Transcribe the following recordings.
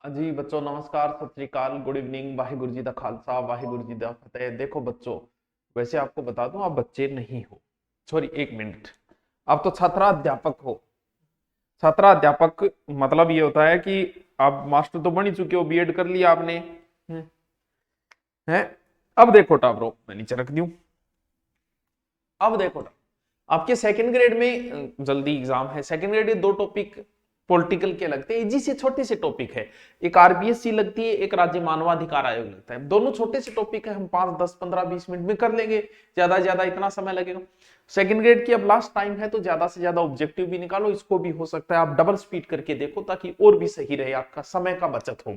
जी बच्चों नमस्कार, सत श्री अकाल, गुड इवनिंग, वाहिगुरु जी दा खालसा वाहिगुरु जी दा फतेह। देखो बच्चों, वैसे आपको बता दूं, आप बच्चे नहीं हो। सॉरी, एक मिनट। आप तो छात्राध्यापक हो। छात्राध्यापक मतलब ये होता है कि आप मास्टर तो बन ही चुके हो, बीएड कर लिया आपने। है। अब देखो टाबरो, मैं नीचे रख दूं। अब देखो आपके सेकंड ग्रेड में जल्दी एग्जाम है। सेकंड ग्रेड के दो टॉपिक पॉलिटिकल के लगते हैं, इजी से छोटे से टॉपिक है। एक आरबीएससी लगती है, एक राज्य मानवाधिकार आयोग लगता है। दोनों छोटे से टॉपिक है, हम 5 10 15 20 मिनट में कर लेंगे, ज्यादा से ज्यादा इतना समय लगेगा। सेकंड ग्रेड की अब लास्ट टाइम है, तो ज्यादा से ज्यादा ऑब्जेक्टिव भी निकालो। इसको भी हो सकता है आप डबल स्पीड करके देखो, ताकि और भी सही रहे, आपका समय का बचत हो।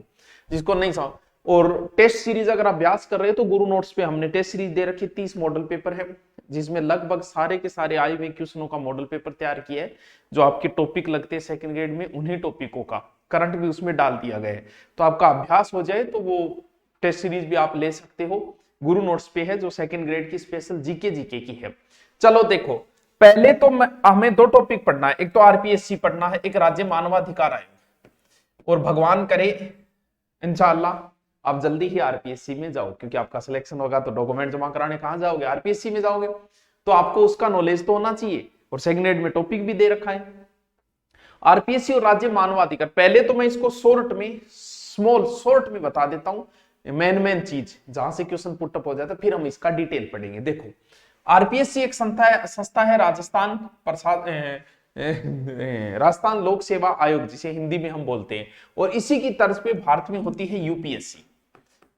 जिसको नहीं समझ, और टेस्ट सीरीज अगर अभ्यास कर रहे हो तो गुरु नोट्स पे हमने टेस्ट सीरीज दे रखी, 30 मॉडल पेपर है, जिसमें लगभग सारे के सारे आए हुए क्वेश्चनों का मॉडल पेपर तैयार किया है। जो आपके टॉपिक लगते हैं सेकंड ग्रेड में, उन्हीं टॉपिकों का करंट भी उसमें डाल दिया गया है। तो आपका अभ्यास हो जाए तो वो टेस्ट सीरीज भी आप ले सकते हो। गुरु नोट्स पे है, जो सेकंड ग्रेड की स्पेशल जीके जीके की है। चलो देखो, पहले तो हमें दो टॉपिक पढ़ना है, एक तो आरपीएससी पढ़ना है, एक राज्य मानवाधिकार आयोग। और भगवान करे इंशाअल्लाह आप जल्दी ही आरपीएससी में जाओ, क्योंकि आपका सिलेक्शन होगा तो डॉक्यूमेंट जमा कराने कहां जाओगे, आरपीएससी में जाओगे। तो आपको उसका नॉलेज तो होना चाहिए, और सेकंड ग्रेड में टॉपिक भी दे रखा है आरपीएससी और राज्य मानवाधिकार। पहले तो मैं इसको शॉर्ट में, स्मॉल शॉर्ट में बता देता हूं, मेन चीज जहां से क्वेश्चन पुटअप हो जाता है, फिर हम इसका डिटेल पढ़ेंगे। देखो, आरपीएससी एक संस्था है, राजस्थान प्रसाद राजस्थान लोक सेवा आयोग, जिसे हिंदी में हम बोलते हैं। और इसी की तर्ज पे भारत में होती है यूपीएससी।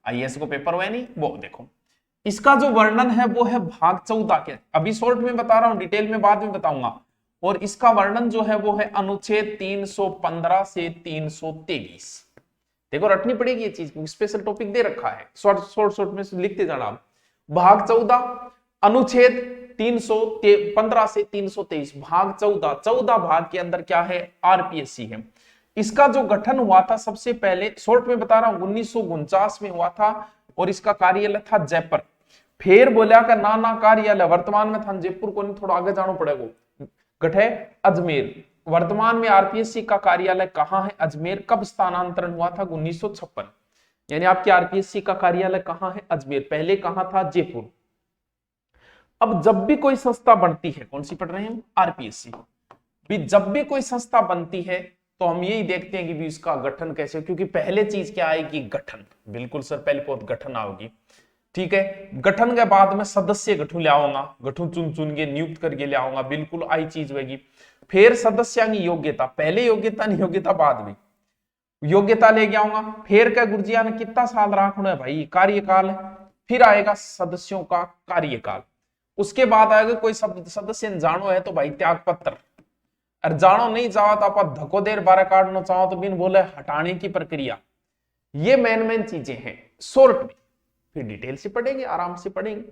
आईएएस को पेपर हुआ नहीं वो देखो। इसका जो वर्णन है वो है भाग 14 के, अभी शॉर्ट में बता रहा हूं, डिटेल में बाद में बताऊंगा। और इसका वर्णन जो है वो है अनुच्छेद 315 से 323। देखो रटनी पड़ेगी ये चीज, स्पेशल टॉपिक दे रखा है, शॉर्ट शॉर्ट शॉर्ट में लिखते जाना आप। भाग 14, अनुच्छेद 315 से 323, भाग 14, 14 भाग के अंदर क्या है, आरपीएससी है। इसका जो गठन हुआ था सबसे पहले, शॉर्ट में बता रहा हूं, 1949 में हुआ था, और इसका कार्यालय था जयपुर। फिर बोलिया का ना कार्यालय वर्तमान में था जयपुर को, नहीं थोड़ा आगे जाना पड़ेगा, गठे अजमेर। वर्तमान में आरपीएससी का कार्यालय कहां है, अजमेर। कब स्थानांतरण हुआ था, 1956। यानी आपकी आरपीएससी का कार्यालय कहां है, अजमेर। पहले कहां था, जयपुर। अब जब भी कोई संस्था बनती है, कौन सी पढ़ रहे हैं हम, आरपीएससी। भी जब भी कोई संस्था बनती है तो हम यही देखते हैं कि भी इसका गठन कैसे, क्योंकि पहले चीज क्या आएगी, गठन। बिल्कुल सर, पहले बहुत गठन आओगी, ठीक है। गठन के बाद में सदस्य गठू ले आऊंगा, गठू चुन चुन के नियुक्त करके ले आऊंगा, बिल्कुल आई चीज होगी। फिर सदस्य की योग्यता, पहले योग्यता नहीं, योग्यता बाद में, योग्यता लेके आऊंगा। फिर क्या गुरुजिया ने कितना साल रखना है भाई, कार्यकाल। फिर आएगा सदस्यों का कार्यकाल। उसके बाद आएगा कोई सदस्य जानो है तो भाई त्याग पत्र। और जानो नहीं चाहो तो आप धक्को देर बारह काटना चाहो तो बिन बोले हटाने की प्रक्रिया। ये मेन चीजें हैं शॉर्ट में, फिर डिटेल से पढ़ेंगे, आराम से पढ़ेंगे।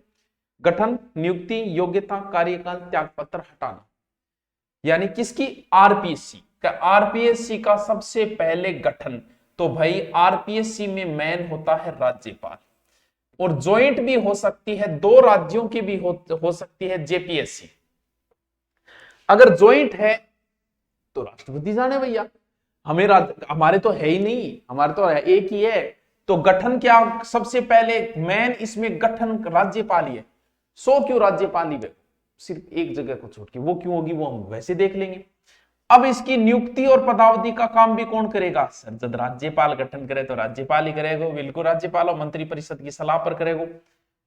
गठन, नियुक्ति, योग्यता, कार्यकाल, त्यागपत्र, हटाना, यानी किसकी, आरपीएससी का। आरपीएससी का सबसे पहले गठन, तो भाई आरपीएससी में मेन होता है राज्यपाल। और ज्वाइंट भी हो सकती है, दो राज्यों की भी हो सकती है जेपीएससी। अगर ज्वाइंट है तो राष्ट्रपति जाने भैया, हमें हमारे तो है ही नहीं, हमारे तो एक ही है। तो गठन क्या, सबसे पहले मेन इसमें गठन राज्यपाल ही है। सो क्यों राज्यपाल ही, सिर्फ एक जगह को छोड़ के, वो क्यों होगी वो हम वैसे देख लेंगे। अब इसकी नियुक्ति और पदावधि का काम भी कौन करेगा, सर जब राज्यपाल गठन करे तो राज्यपाल ही करेगा, बिल्कुल राज्यपाल और मंत्रिपरिषद की सलाह पर करेगा।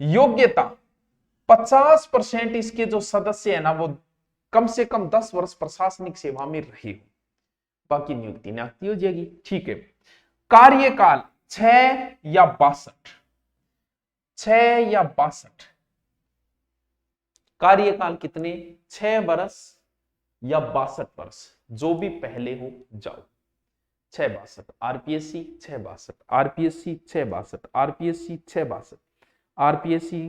योग्यता, 50% इसके जो सदस्य है ना, वो कम से कम 10 वर्ष प्रशासनिक सेवा में रहे हो, बाकी नियुक्ति नियुक्ति हो जाएगी, ठीक है। कार्यकाल 6 या 62, 6 या 62 कार्यकाल, कितने, 6 वर्ष या 62 वर्ष, जो भी पहले हो जाओ। 662 RPSC, 662 RPSC, 662 RPSC, 662 RPSC,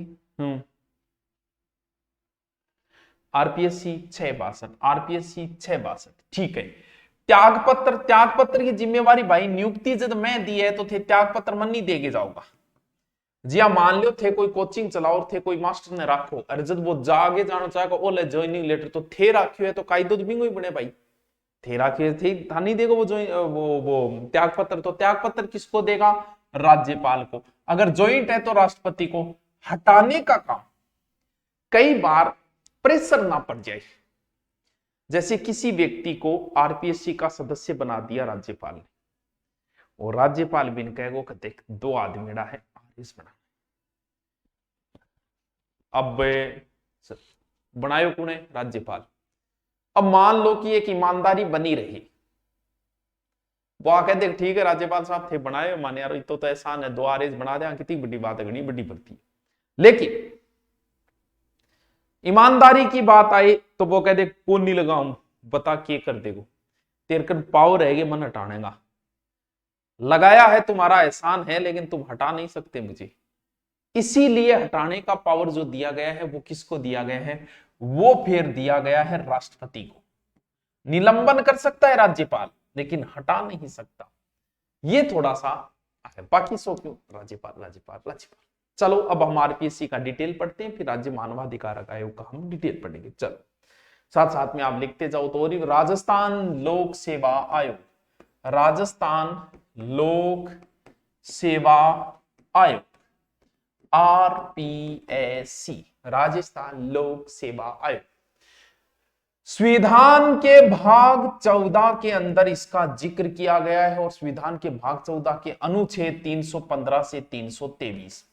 RPSC 662 RPSC 662, ठीक है। त्यागपत्र, त्यागपत्र की जिम्मेवारी भाई नियुक्ति जब मैं दी है तो थे त्यागपत्र मन नहीं देके जाऊंगा जी। हाँ मान लो थे कोई कोचिंग चलाओ और थे कोई मास्टर ने राखो, अरे जब वो जागे जाना चाहेगा ओले ज्वाइनिंग लेटर तो थे राखियो है, तो कायदो तो बिंगो ही बने भाई, तेरा के थे था नहीं देगा वो जो वो त्याग पत्र, तो त्याग पत्र किसको देगा? राज्यपाल को। अगर ज्वाइंट है तो राष्ट्रपति को। हटाने का काम कई बार प्रेशर ना पड़ जाए, जैसे किसी व्यक्ति को आरपीएससी का सदस्य बना दिया राज्यपाल ने, और राज्यपाल भी कहेगा कि देख 2 आदमी है आरएस बना, अब बनायो कौन है? राज्यपाल। अब मान लो कि एक ईमानदारी बनी रही, वो आके देख ठीक है राज्यपाल साहब थे बनाए माने यार तो एहसान है 2 आरएस बना दे, कितनी बड़ी बात है, घनी बड़ी पड़ती है। लेकिन ईमानदारी की बात आई तो वो कह दे कौन नहीं लगाऊं, बता के कर देगो, तेरे कर पावर है मन हटाने का, लगाया है तुम्हारा एहसान है लेकिन तुम हटा नहीं सकते मुझे। इसीलिए हटाने का पावर जो दिया गया है वो किसको दिया गया है? वो फिर दिया गया है राष्ट्रपति को। निलंबन कर सकता है राज्यपाल लेकिन हटा नहीं सकता। ये थोड़ा सा है, बाकी सो क्यों राज्यपाल राज्यपाल राज्यपाल। चलो अब हम आरपीएससी का डिटेल पढ़ते हैं, फिर राज्य मानवाधिकार आयोग का हम डिटेल पढ़ेंगे। चलो साथ साथ में आप लिखते जाओ। तो राजस्थान लोक सेवा आयोग, राजस्थान लोक सेवा आयोग आरपीएससी, राजस्थान लोक सेवा आयोग। संविधान के भाग 14 के अंदर इसका जिक्र किया गया है, और संविधान के भाग 14 के अनुच्छेद 315 से 323,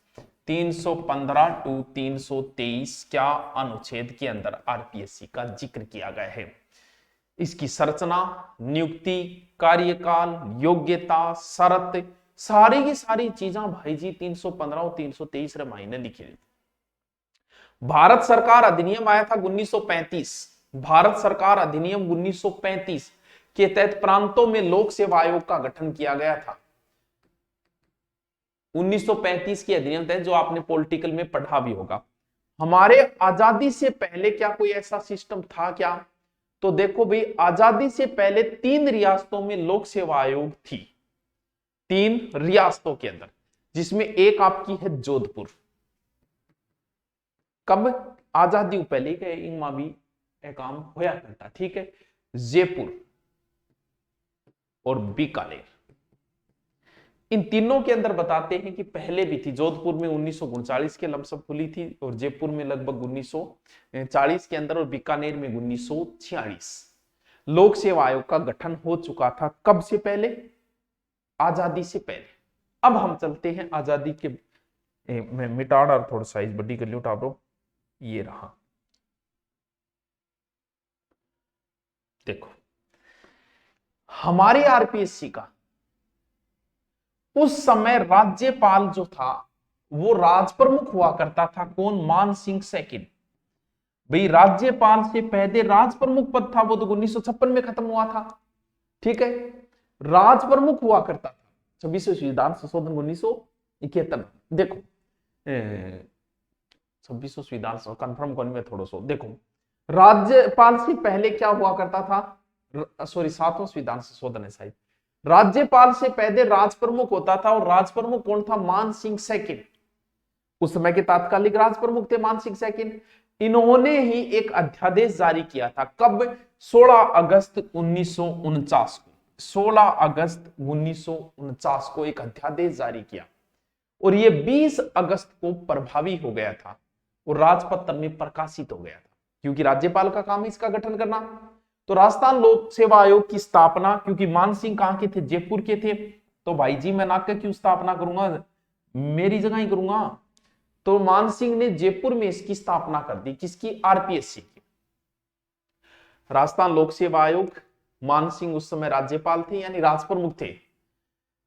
315 टू 323 क्या अनुच्छेद के अंदर आरपीएससी का जिक्र किया गया है। इसकी संरचना, नियुक्ति, कार्यकाल, योग्यता, शर्त, सारी की सारी चीजें भाई जी 315 और 323 मायने लिखी। भारत सरकार अधिनियम आया था 1935, भारत सरकार अधिनियम 1935 के तहत प्रांतों में लोक सेवा आयोग का गठन किया गया था। 1935 की अधिनियम तहत, जो आपने पॉलिटिकल में पढ़ा भी होगा। हमारे आजादी से पहले क्या कोई ऐसा सिस्टम था क्या? तो देखो भाई, आजादी से पहले 3 रियासतों में लोक सेवा आयोग थी, 3 रियासतों के अंदर, जिसमें एक आपकी है जोधपुर। कब? आजादी पहले के इनमें भी काम होया करता, ठीक है। जयपुर और बीकानेर, इन तीनों के अंदर बताते हैं कि पहले भी थी। जोधपुर में 1939 के लमसम खुली थी, और जयपुर में लगभग 1940 के अंदर, और बीकानेर में 1946 लोक सेवा आयोग का गठन हो चुका था। कब से पहले? आजादी से पहले। अब हम चलते हैं आजादी के, मैं मिटाड़ और थोड़ा साइज बड़ी कर लूं टाबरो, ये रहा देखो। हमारी आरपीएससी का उस समय राज्यपाल जो था वो राजप्रमुख हुआ करता था। कौन? मान सिंह सेकंड। भाई राज्यपाल से पहले राजप्रमुख पद था, वो तो 1956 में खत्म हुआ था, ठीक है। राजप्रमुख हुआ करता था। 26वें संविधान संशोधन 1971। देखो 26वें संविधान कंफर्म करने में थोड़ा सा देखो, राज्यपाल से पहले क्या हुआ करता था? सॉरी, 7वां संविधान संशोधन है शायद। राज्यपाल से पहले राजप्रमुख होता था, और राजप्रमुख कौन था? मान सिंह सेकंड। उस समय के तात्कालिक राजप्रमुख थे मान सिंह सेकंड। इन्होंने ही एक अध्यादेश जारी किया था। कब? 16 अगस्त 1949 को, 16 अगस्त 1949 को एक अध्यादेश जारी किया, और ये 20 अगस्त को प्रभावी हो गया था, और राजपत्र में प्रकाशित हो गया था, क्योंकि राज्यपाल का काम है इसका गठन करना। तो राजस्थान लोक सेवा आयोग की स्थापना, क्योंकि मान सिंह कहां के थे? जयपुर के थे, तो भाई जी मैं नाक क्यों स्थापना करूंगा, मेरी जगह ही करूंगा। तो मान सिंह ने जयपुर में इसकी स्थापना कर दी। किसकी? आरपीएससी की। राजस्थान लोक सेवा आयोग, मान सिंह उस समय राज्यपाल थे, यानी राजप्रमुख थे।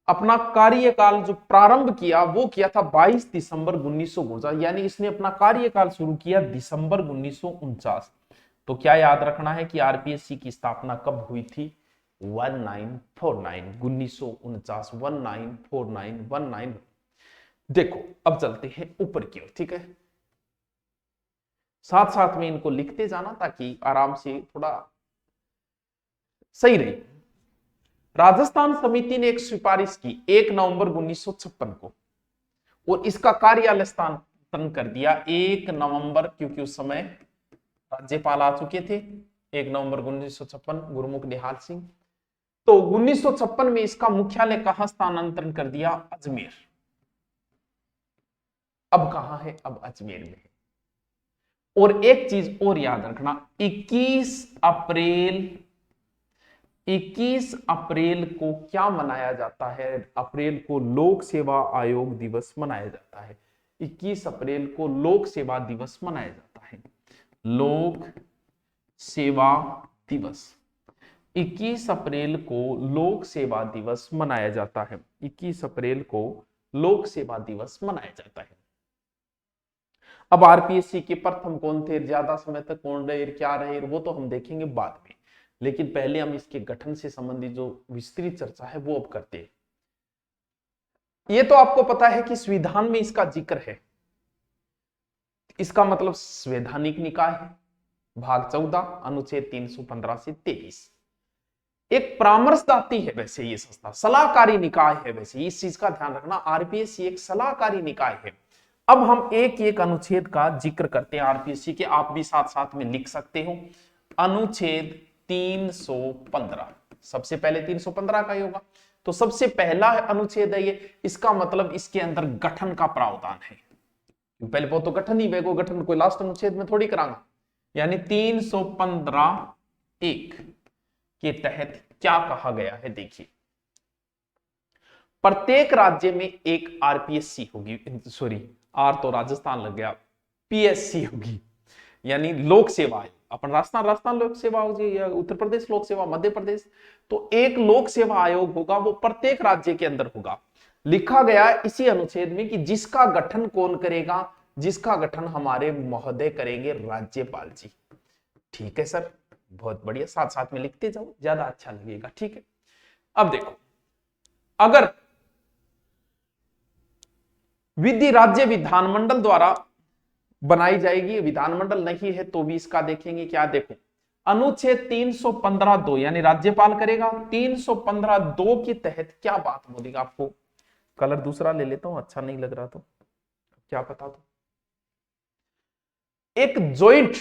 अपना कार्यकाल जो प्रारंभ किया वो किया था 22 दिसंबर 1949, यानी इसने अपना कार्यकाल शुरू किया दिसंबर 1949। तो क्या याद रखना है कि आरपीएससी की स्थापना कब हुई थी? 1949, 1949, 1949। देखो अब चलते हैं ऊपर की ओर, ठीक है। साथ साथ में इनको लिखते जाना ताकि आराम से थोड़ा सही रहे। राजस्थान समिति ने एक सिफारिश की 1 नवंबर 1956 को, और इसका कार्यालय स्थानांतरण कर दिया 1 नवंबर, क्योंकि उस समय राज्यपाल आ चुके थे, 1 नवंबर 1956 गुरुमुख निहाल सिंह। तो 1956 में इसका मुख्यालय कहां स्थानांतरण कर दिया? अजमेर। अब कहां है? अब अजमेर में है। और एक चीज और याद रखना, 21 अप्रैल को क्या मनाया जाता है? अप्रैल को लोक सेवा आयोग दिवस मनाया जाता है। 21 अप्रैल को लोक सेवा दिवस मनाया जाता है। लोक सेवा दिवस 21 अप्रैल को लोक सेवा दिवस मनाया जाता है। 21 अप्रैल को लोक सेवा दिवस मनाया जाता है। अब आरपीएससी के प्रथम कौन थे, ज्यादा समय तक कौन रहे, क्या रहे, वो तो हम देखेंगे बाद में, लेकिन पहले हम इसके गठन से संबंधित जो विस्तृत चर्चा है वो अब करते हैं। ये तो आपको पता है कि संविधान में इसका जिक्र है। इसका मतलब संवैधानिक निकाय है, भाग 14 अनुच्छेद 315 से 23। एक परामर्शदाती है वैसे ये संस्था, सलाहकारी निकाय है वैसे, इस चीज का ध्यान रखना, आरपीएससी एक सलाहकारी निकाय है। अब हम एक एक अनुच्छेद का जिक्र करते हैं आरपीएससी के, आप भी साथ साथ में लिख सकते हो। अनुच्छेद 315, सबसे पहले 315 का ही होगा, तो सबसे पहला अनुच्छेद है ये। इसका मतलब इसके अंदर गठन का प्रावधान है, पहले वो तो गठन ही, वेगो गठन कोई लास्ट अनुच्छेद में थोड़ी करांगा। यानी 315 एक के तहत क्या कहा गया है, देखिए, प्रत्येक राज्य में एक आरपीएससी होगी, सॉरी आर तो राजस्थान लग गया, पीएससी होगी, यानी लोक सेवा आयोग। अपन राजस्थान लोक सेवा होगी, या उत्तर प्रदेश लोक सेवा, मध्य प्रदेश, तो एक लोक सेवा आयोग होगा, वो प्रत्येक राज्य के अंदर होगा। लिखा गया इसी अनुच्छेद में कि जिसका गठन कौन करेगा? जिसका गठन हमारे महोदय करेंगे, राज्यपाल जी। ठीक है सर, बहुत बढ़िया, साथ साथ में लिखते जाओ, ज्यादा अच्छा लगेगा। ठीक है, अब देखो, अगर विधि राज्य विधानमंडल द्वारा बनाई जाएगी, विधानमंडल नहीं है तो भी इसका देखेंगे क्या, देखो अनुच्छेद 315(2) यानी राज्यपाल करेगा। 315(2) के तहत क्या बात बोलेगी? आपको कलर दूसरा ले लेता हूं, अच्छा नहीं लग रहा तो क्या पता, तो एक ज्वाइंट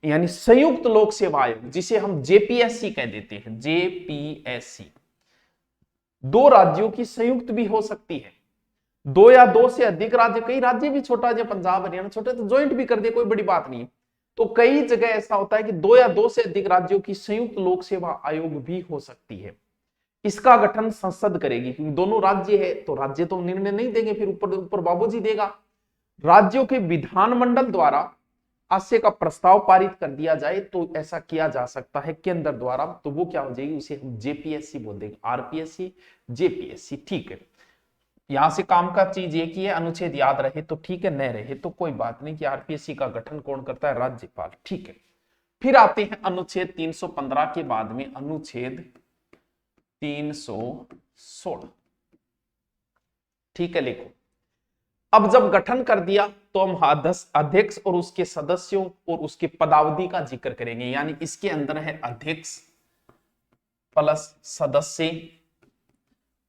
यानी संयुक्त लोक सेवा आयोग, जिसे हम जेपीएससी कह देते हैं, जेपीएससी, दो राज्यों की संयुक्त भी हो सकती है, दो या दो से अधिक राज्य, कई राज्य भी छोटा, जो पंजाब हरियाणा छोटे, तो ज्वाइंट भी कर दे, कोई बड़ी बात नहीं। तो कई जगह ऐसा होता है कि दो या दो से अधिक राज्यों की संयुक्त लोक सेवा आयोग भी हो सकती है। इसका गठन संसद करेगी, क्योंकि दोनों राज्य है तो राज्य तो निर्णय नहीं देंगे, फिर ऊपर ऊपर बाबूजी देगा। राज्यों के विधानमंडल द्वारा आशय का प्रस्ताव पारित कर दिया जाए तो ऐसा किया जा सकता है केंद्र द्वारा, तो वो क्या हो जाएगी, उसे हम जेपीएससी बोल देंगे, आरपीएससी जेपीएससी। ठीक है, यहां से काम का चीज एक ही है, अनुच्छेद याद रहे तो ठीक है, न रहे तो कोई बात नहीं, कि आरपीएससी का गठन कौन करता है? राज्यपाल। ठीक है, फिर आते हैं अनुच्छेद 315 के बाद में अनुच्छेद 316। ठीक है, लिखो, अब जब गठन कर दिया तो हम अध्यक्ष और उसके सदस्यों और उसके पदावधि का जिक्र करेंगे, यानी इसके अंदर है अध्यक्ष प्लस सदस्य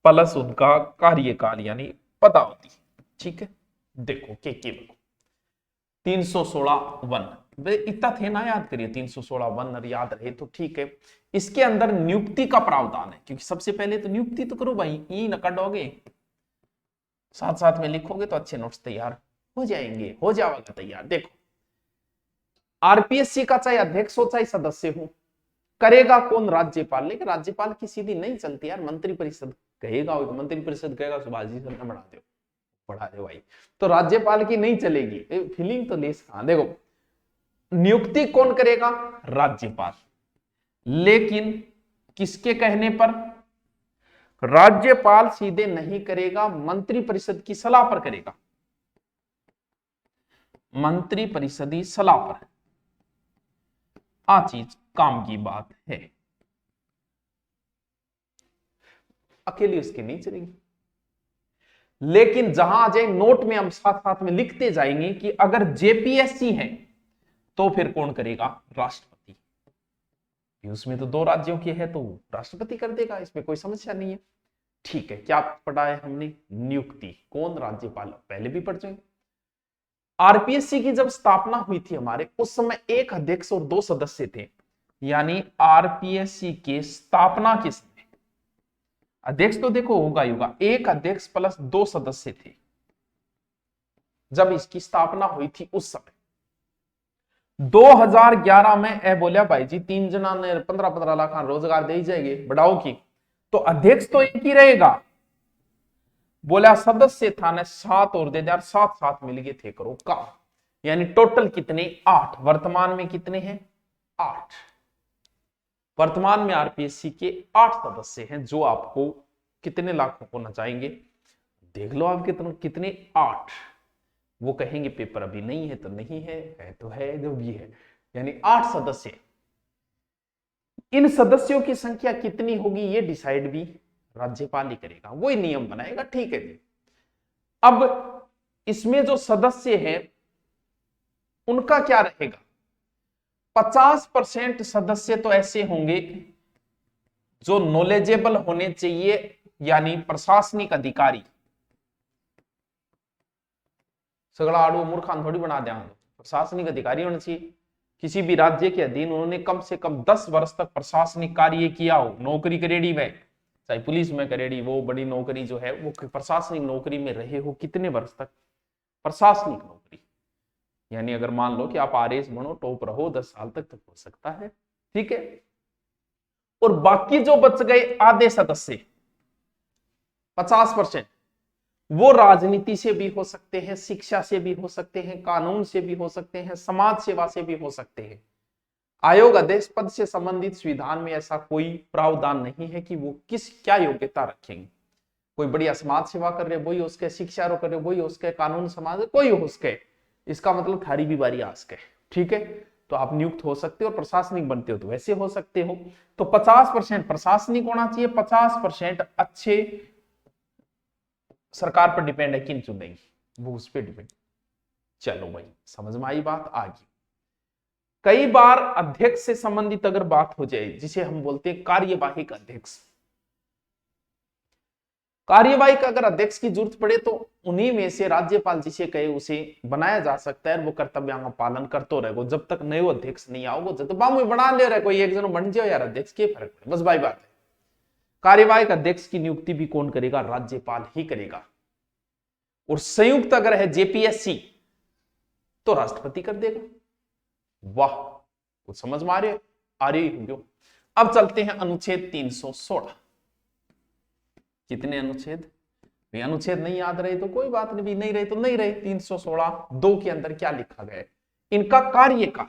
प्लस उनका कार्यकाल यानी पदावधि। ठीक है, देखो के 316(1) इतना थे ना, याद करिए 316(1) याद रहे तो ठीक है। इसके अंदर नियुक्ति का प्रावधान है, क्योंकि सबसे पहले तो नियुक्ति तो करो भाई, यही न काटोगे, साथ साथ में लिखोगे तो अच्छे नोट्स तैयार हो जाएंगे, हो जाएगा तैयार। देखो, आरपीएससी का चाहे अध्यक्ष हो चाहे सदस्य हो, करेगा कौन? राज्यपाल। लेकिन राज्यपाल की सीधी नहीं चलती यार, मंत्रिपरिषद कहेगा, मंत्रिपरिषद कहेगा सुभाष जी सर बना दो, पढ़ा दो भाई, तो राज्यपाल की नहीं चलेगी। फीलिंग तो लेस कहां, देखो नियुक्ति कौन करेगा? राज्यपाल, लेकिन किसके कहने पर? राज्यपाल सीधे नहीं करेगा, मंत्रिपरिषद की सलाह पर करेगा, मंत्रिपरिषदी सलाह पर। आ चीज काम की बात है, अकेली उसकी नहीं चलेगी। लेकिन जहां आ जाए नोट में हम साथ साथ में लिखते जाएंगे कि अगर जेपीएससी है तो फिर कौन करेगा? राष्ट्रपति। उसमें तो दो राज्यों की है तो राष्ट्रपति कर देगा, इसमें कोई समस्या नहीं है। ठीक है, क्या पढ़ा है हमने? नियुक्ति कौन? राज्यपाल, पहले भी पढ़ चुके। आरपीएससी की जब स्थापना हुई थी हमारे, उस समय एक अध्यक्ष और दो सदस्य थे, यानी आरपीएससी के स्थापना के समय अध्यक्ष तो देखो होगा ही होगा, एक अध्यक्ष प्लस 2 सदस्य थे जब इसकी स्थापना हुई थी उस समय। 2011 में ए बोलिया भाई जी 3 जना ने 15-15 लाख रोजगार दे जाएंगे बढ़ाओ की, तो अध्यक्ष तो एक ही रहेगा। बोला सदस्य था ने 7 और दे दे, 7 मिल गए थे करो काम, यानी टोटल कितने 8। वर्तमान में कितने हैं 8। वर्तमान में आरपीएससी के 8 सदस्य हैं जो आपको कितने लाखों को नचाएंगे देख लो आप कितने 8। वो कहेंगे पेपर अभी नहीं है तो नहीं है तो है जो भी है, यानी 8 सदस्य। इन सदस्यों की संख्या कितनी होगी ये डिसाइड भी राज्यपाल ही करेगा, वही नियम बनाएगा, ठीक है जी। अब इसमें जो सदस्य हैं उनका क्या रहेगा, 50% सदस्य तो ऐसे होंगे जो नॉलेजेबल होने चाहिए, यानी प्रशासनिक अधिकारी। सगड़ा आड़ू मूर्खान थोड़ी बना देंगे, प्रशासनिक अधिकारी होने चाहिए। किसी भी राज्य के अधीन उन्होंने कम से कम 10 वर्ष तक प्रशासनिक कार्य किया हो, नौकरी करेड़ी में, चाहे पुलिस में करेड़ी, वो बड़ी नौकरी जो है वो प्रशासनिक नौकरी में रहे हो कितने वर्ष तक, प्रशासनिक नौकरी। यानी अगर मान लो कि आप आरएस बनो टॉप रहो 10 साल तक तो हो सकता है, ठीक है। और बाकी जो बच गए आधे सदस्य 50%, वो राजनीति से भी हो सकते हैं, शिक्षा से भी हो सकते हैं, कानून से भी हो सकते हैं, समाज सेवा से भी हो सकते हैं। आयोग अध्यक्ष पद से संबंधित संविधान में ऐसा कोई प्रावधान नहीं है कि वो किस क्या योग्यता रखेंगे। कोई बढ़िया समाज सेवा कर रहे वही उसके, शिक्षा रो कर रहे वही उसके, कानून समाज कोई हो उसके, इसका मतलब थारी भी बारी आस के, ठीक है। तो आप नियुक्त हो सकते हो और प्रशासनिक बनते हो तो वैसे हो सकते हो। तो 50% प्रशासनिक होना चाहिए, 50% अच्छे सरकार पर डिपेंड है किन चुनेगी वो उस पर डिपेंड। चलो भाई समझ में आई बात। आगे कई बार अध्यक्ष से संबंधित अगर बात हो जाए जिसे हम बोलते हैं कार्यवाहक अध्यक्ष, कार्यवाही का अगर अध्यक्ष की जरूरत पड़े तो उन्हीं में से राज्यपाल जिसे कहे उसे बनाया जा सकता है, वो कर्तव्य का पालन करते रहेगा जब तक नए अध्यक्ष नहीं आओगे। जब तक बामू बना ले रहे कोई एक जन बन जाओ यार अध्यक्ष, के फर्क पड़े, बस भाई बात है। कार्यवाहक अध्यक्ष की नियुक्ति भी कौन करेगा, राज्यपाल ही करेगा। और संयुक्त अगर है जेपीएससी तो राष्ट्रपति कर देगा। वाह कुछ समझ में आ रही होगी। अब चलते हैं अनुच्छेद 316। कितने अनुच्छेद, अनुच्छेद नहीं याद रहे तो कोई बात नहीं, नहीं रहे तो नहीं रहे। 316 2 के अंदर क्या लिखा गया है, इनका कार्यकाल।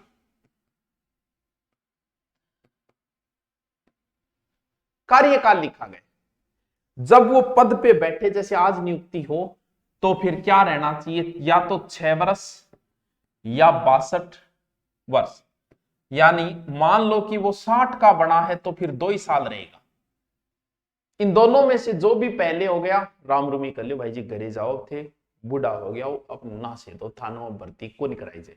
कार्यकाल लिखा गया जब वो पद पे बैठे, जैसे आज नियुक्ति हो तो फिर क्या रहना चाहिए, या तो 6 वर्ष या 62 वर्ष। यानी मान लो कि वो 60 का बना है तो फिर 2 ही साल रहेगा। इन दोनों में से जो भी पहले हो गया राम रुमी कर लो भाई जी, घरे जाओ थे, बूढ़ा हो गया वो अपना से दो थानों भर्ती को नहीं कराई जाए।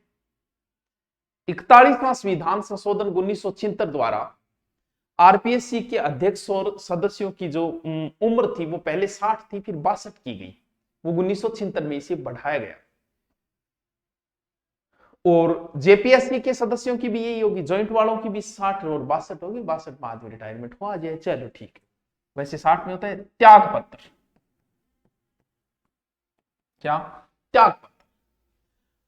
41वां संविधान संशोधन 1976 द्वारा आरपीएससी के अध्यक्ष और सदस्यों की जो उम्र थी वो पहले 60 थी, फिर 62 की गई, वो 1976 में इसे बढ़ाया गया। और जेपीएससी के सदस्यों की भी यही होगी, ज्वाइंट वालों की भी 60 और 62 होगी, 62 में आदमी रिटायरमेंट हो आ जाए, चलो ठीक है। वैसे 60 में होता है त्याग पत्र, क्या त्याग पत्र।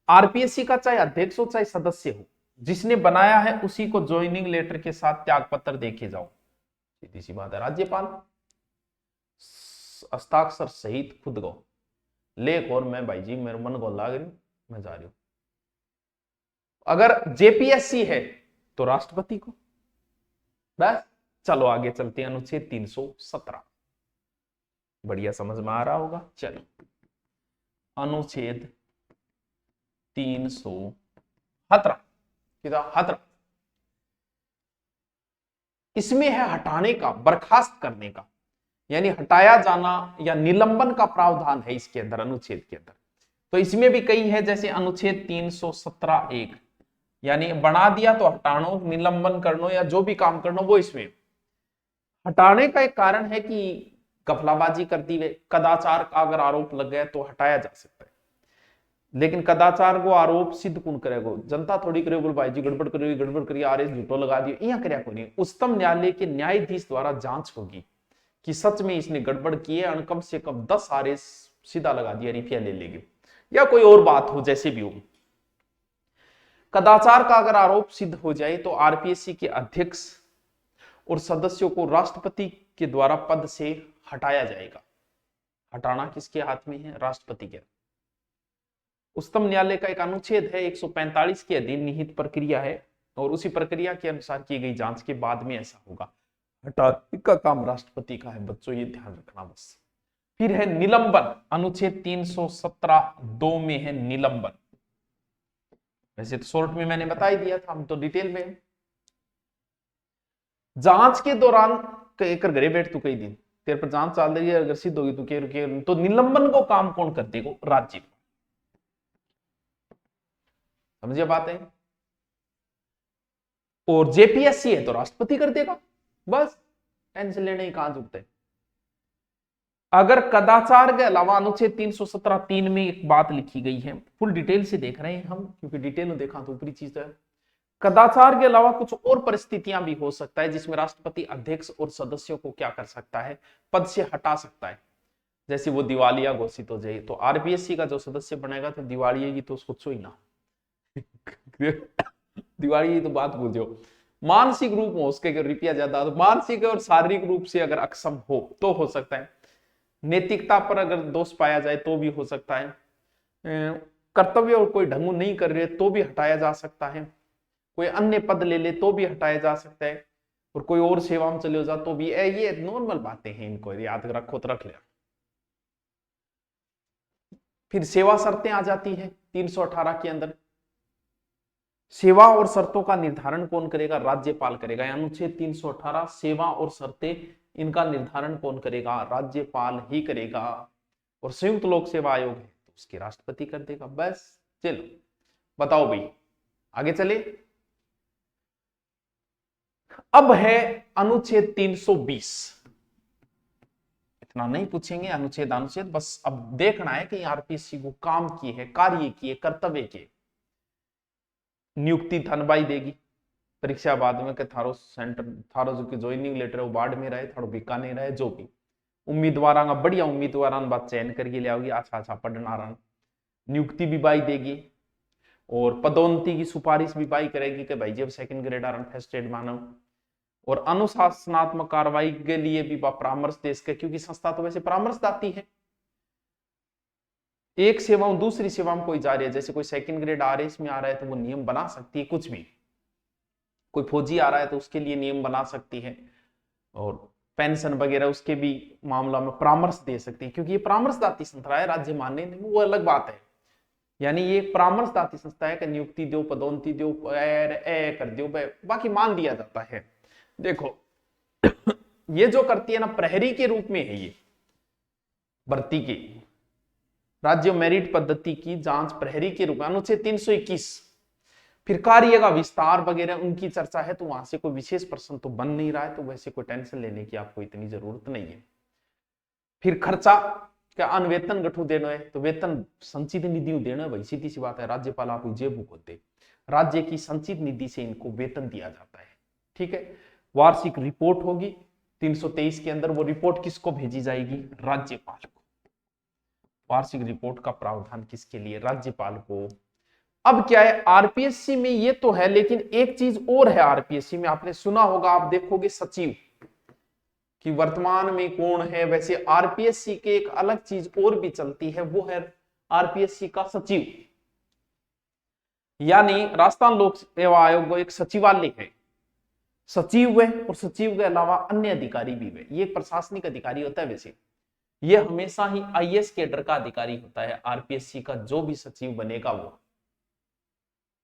आरपीएससी का चाहे अध्यक्ष हो चाहे सदस्य हो, जिसने बनाया है उसी को ज्वाइनिंग लेटर के साथ त्याग पत्र देके जाओ, सीधी सी बात है। राज्यपाल हस्ताक्षर सहित खुद गो लेख और मैं भाई जी मेरे मन को लाग रही मैं जा रही हूं। अगर जेपीएससी है तो राष्ट्रपति को। बस चलो आगे चलते हैं। अनुच्छेद 317 बढ़िया समझ में आ रहा होगा। चलो अनुच्छेद 317 इसमें है हटाने का, बर्खास्त करने का, यानी हटाया जाना या निलंबन का प्रावधान है इसके अंदर, अनुच्छेद के अंदर। तो इसमें भी कई है, जैसे अनुच्छेद 317(1) यानी बना दिया तो हटानो, निलंबन करनो या जो भी काम करनो वो इसमें। हटाने का एक कारण है कि गफलाबाजी कर दी, कदाचार का अगर आरोप लग गया तो हटाया जा सकता है। लेकिन कदाचार को आरोप सिद्ध कौन करेगा? जनता थोड़ी करे, बोल भाई जी गड़बड़ करी आरएस झूठो लगा दियो, यहाँ करया को नहीं। उच्चतम न्यायालय के न्यायाधीश द्वारा जांच होगी कि सच में इसने गड़बड़ की है, और कम से कम 10 आरएस सीधा लगा दिया, रिफिया ले लेगी, या कोई और बात हो, जैसे भी हो। कदाचार का अगर आरोप सिद्ध हो जाए तो आरपीएससी के अध्यक्ष और सदस्यों को राष्ट्रपति के द्वारा पद से हटाया जाएगा। हटाना किसके हाथ में है? राष्ट्रपति के। उच्चतम न्यायालय का एक अनुच्छेद है 145 के अधीन निहित प्रक्रिया है, और उसी प्रक्रिया के अनुसार की गई जांच के बाद में ऐसा होगा। हटाने का काम राष्ट्रपति का है बच्चों, ये ध्यान रखना बस। फिर है निलंबन, अनुच्छेद 317(2) में है निलंबन। वैसे तो शॉर्ट में मैंने बता ही दिया था, हम तो डिटेल में। जांच के दौरान कर घरे बैठ तू कई दिन, तेरे पर जांच चल रही है, अगर सिद्ध होगी तो निलंबन को काम कौन कर देगा? राज्यपाल। समझिए बात है। और जेपीएससी है तो राष्ट्रपति कर देगा, बस टेंशन लेने ही कहां झुकते। अगर कदाचार के अलावा अनुच्छेद 317(3) में एक बात लिखी गई है, फुल डिटेल से देख रहे हैं हम, क्योंकि डिटेल में देखा तो ऊपरी चीज है। कदाचार के अलावा कुछ और परिस्थितियां भी हो सकता है जिसमें राष्ट्रपति अध्यक्ष और सदस्यों को क्या कर सकता है? पद से हटा सकता है। जैसे वो दिवालिया घोषित हो जाए तो आरपीएससी का जो सदस्य बनेगा तो दिवालिया की तो सोचो ही ना दिवाली तो बात भूल जाओ। मानसिक रूप हो उसके अगर रुपया ज्यादा, तो मानसिक और शारीरिक रूप से अगर अक्षम हो तो हो सकता है। नैतिकता पर अगर दोष पाया जाए तो भी हो सकता है। कर्तव्य और कोई ढंग नहीं कर रहे तो भी हटाया जा सकता है। कोई अन्य पद ले ले तो भी हटाया जा सकता है, और कोई और सेवा में चले जा तो भी। ये नॉर्मल बातें हैं, इनको याद रखो तो रख ले। फिर सेवा शर्तें आ जाती है 318 के अंदर। सेवा और शर्तों का निर्धारण कौन करेगा? राज्यपाल करेगा। अनुच्छेद 318 सेवा और शर्तें, इनका निर्धारण कौन करेगा? राज्यपाल ही करेगा। और संयुक्त लोक सेवा आयोग है तो उसके राष्ट्रपति कर देगा। बस चलो बताओ भाई, आगे चले। अब है अनुच्छेद 320। इतना नहीं पूछेंगे अनुच्छेद, बस अब देखना है कि आरपीएससी को काम की है, कार्य की है, कर्तव्य के। नियुक्ति थनबाई देगी परीक्षा बाद में, थारो सेंटर थारो जो ज्वाइनिंग लेटर है वो बाढ़ में रहे, थारो बीकानेर रहे, जो भी उम्मीदवार बढ़िया उम्मीदवार बात चयन करके ले आओगी, अच्छा पढ़ना रहा। नियुक्ति भी बाई देगी, और पदोन्नति की सिफारिश भी बाई करेगी कि भाई जब सेकंड ग्रेड आ फर्स्ट ग्रेड मानो। और अनुशासनात्मक कार्रवाई के लिए भी परामर्श दे सके, क्योंकि संस्था तो वैसे परामर्श दाती है। एक सेवा दूसरी सेवा में कोई जा रही है, जैसे कोई सेकंड ग्रेड आरएस में आ रहा है तो वो नियम बना सकती है कुछ भी। कोई फौजी आ रहा है तो उसके लिए नियम बना सकती है, और पेंशन वगैरह उसके भी मामला में परामर्श दे सकती है, क्योंकि ये परामर्शदाती संस्था है। राज्य मान्य नहीं वो अलग बात है, यानी ये परामर्शदाती संस्था है कि नियुक्ति दो, पदोन्नति दो, कर दो, बाकी मान लिया जाता है। देखो ये जो करती है ना, प्रहरी के रूप में है ये भर्ती की, राज्य मेरिट पद्धति की जांच प्रहरी के रूप में, अनुच्छेद 321। फिर कार्य का विस्तार वगैरह उनकी चर्चा है, तो वहां से कोई विशेष प्रश्न तो बन नहीं रहा है, तो वैसे कोई टेंशन लेने की आपको इतनी जरूरत नहीं है। फिर खर्चा क्या वेतन गठू देना है, तो वेतन संचित निधि देना है भाई, सीधी सी बात है। राज्यपाल आप जेब होते, राज्य की संचित निधि से इनको वेतन दिया जाता है, ठीक है। वार्षिक रिपोर्ट होगी 323 के अंदर, वो रिपोर्ट किसको भेजी जाएगी? राज्यपाल को। वार्षिक रिपोर्ट का प्रावधान किसके लिए? राज्यपाल को। अब क्या है आरपीएससी में, ये तो है, लेकिन एक चीज और है आरपीएससी में, आपने सुना होगा, आप देखोगे सचिव कि वर्तमान में कौन है। वैसे आरपीएससी के एक अलग चीज और भी चलती है, वो है आरपीएससी का सचिव, यानी राजस्थान लोक सेवा आयोग एक सचिवालय है, सचिव है, और सचिव के अलावा अन्य अधिकारी भी है। ये प्रशासनिक अधिकारी होता है। वैसे ये हमेशा ही आईएएस कैडर का अधिकारी होता है। आरपीएससी का जो भी सचिव बनेगा वो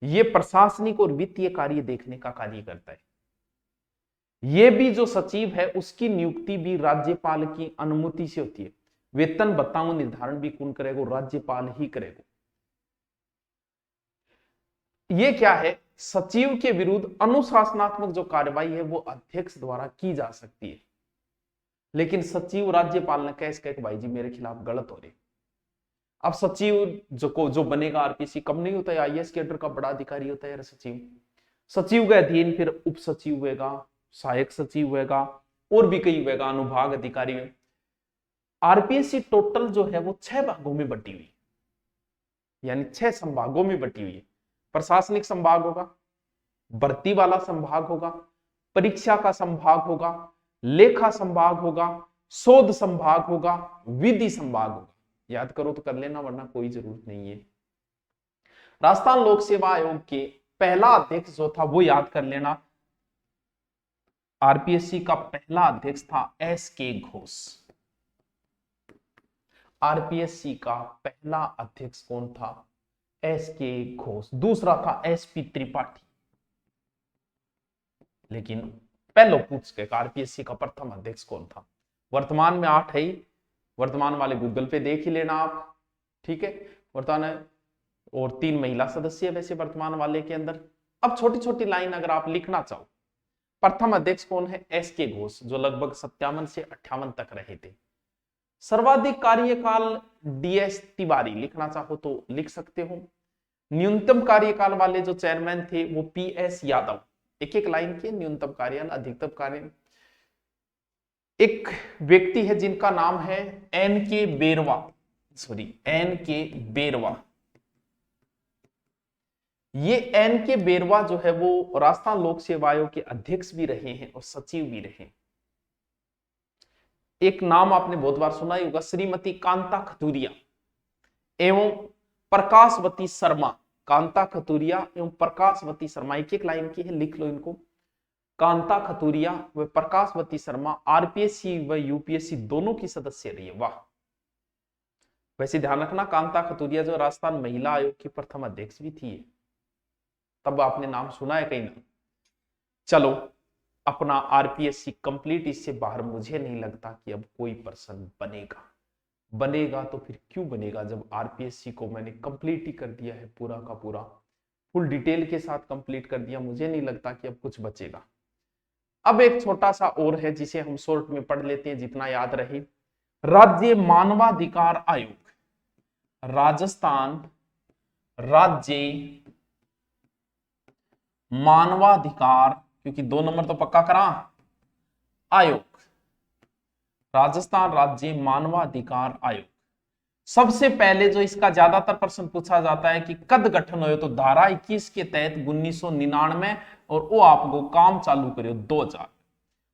ये प्रशासनिक और वित्तीय कार्य देखने का कार्य करता है। ये भी जो सचिव है उसकी नियुक्ति भी राज्यपाल की अनुमति से होती है। वेतन भत्ताओं निर्धारण भी कौन करेगा? राज्यपाल ही करेगा। ये क्या है, सचिव के विरुद्ध अनुशासनात्मक जो कार्रवाई है वो अध्यक्ष द्वारा की जा सकती है, लेकिन सचिव राज्यपाल ने कैसे कहे कि भाई जी मेरे खिलाफ गलत हो रही, अब सचिव जो बनेगा आरपीएससी, कब नहीं होता है, आईएएस कैडर का बड़ा अधिकारी होता है यार सचिव। सचिव के अधीन फिर उप सचिव होगा, सहायक सचिव होगा, और भी कई होगा, अनुभाग अधिकारी। आरपीएससी टोटल जो है वो 6 भागों में बटी हुई, यानी 6 संभागों में बटी हुई है। प्रशासनिक संभाग होगा, भर्ती वाला संभाग होगा, परीक्षा का संभाग होगा, लेखा संभाग होगा, शोध संभाग होगा, विधि संभाग होगा। याद करो तो कर लेना, वरना कोई जरूरत नहीं है। राजस्थान लोक सेवा आयोग के पहला अध्यक्ष जो था वो याद कर लेना, आरपीएससी का पहला अध्यक्ष था एस.के. घोष। आरपीएससी का पहला अध्यक्ष कौन था? एस.के. घोष। दूसरा था एस.पी. त्रिपाठी। लेकिन पहले पूछ के आरपीएससी का प्रथम अध्यक्ष कौन था? वर्तमान में 8 है, वर्तमान वाले गूगल पे देख ही लेना आप, ठीक है। वर्तमान और 3 महिला सदस्य वैसे वर्तमान वाले के अंदर। अब छोटी छोटी लाइन अगर आप लिखना चाहो, प्रथम अध्यक्ष कौन है? एस.के. घोष, जो लगभग 57 से 58 तक रहे थे। सर्वाधिक कार्यकाल डी.एस. तिवारी, लिखना चाहो तो लिख सकते हो। न्यूनतम कार्यकाल वाले जो चेयरमैन थे वो पी.एस. यादव। एक एक लाइन के न्यूनतम कार्यकाल, अधिकतम कार्य। एक व्यक्ति है जिनका नाम है एन.के. बेरवा। ये एन.के. बेरवा जो है वो राजस्थान लोक सेवा आयोग के अध्यक्ष भी रहे हैं और सचिव भी रहे। एक नाम आपने बहुत बार सुना ही होगा, श्रीमती कांता खतूरिया एवं प्रकाशवती शर्मा। कांता खतूरिया एवं प्रकाशवती शर्मा, एक एक लाइन की है, लिख लो इनको। कांता खतूरिया व प्रकाशवती शर्मा आरपीएससी व यूपीएससी दोनों की सदस्य रही है। वाह। वैसे ध्यान रखना, कांता खतूरिया जो राजस्थान महिला आयोग की प्रथम अध्यक्ष भी थी, तब आपने नाम सुना है कहीं ना। चलो, अपना आरपीएससी कंप्लीट, इससे बाहर मुझे नहीं लगता कि अब कोई पर्सन बनेगा तो फिर क्यों बनेगा, जब आरपीएससी को मैंने कंप्लीट ही कर दिया है, पूरा का पूरा फुल डिटेल के साथ कंप्लीट कर दिया। मुझे नहीं लगता कि अब कुछ बचेगा। अब एक छोटा सा और है जिसे हम शॉर्ट में पढ़ लेते हैं जितना याद रहे। राज्य मानवाधिकार आयोग, राजस्थान राज्य मानवाधिकार, क्योंकि 2 नंबर तो पक्का करा, आयोग, राजस्थान राज्य मानवाधिकार आयोग। सबसे पहले जो इसका ज्यादातर प्रश्न पूछा जाता है कि कद गठन हो, तो धारा 21 के तहत 1999 और वो आपको काम चालू करियो 2000।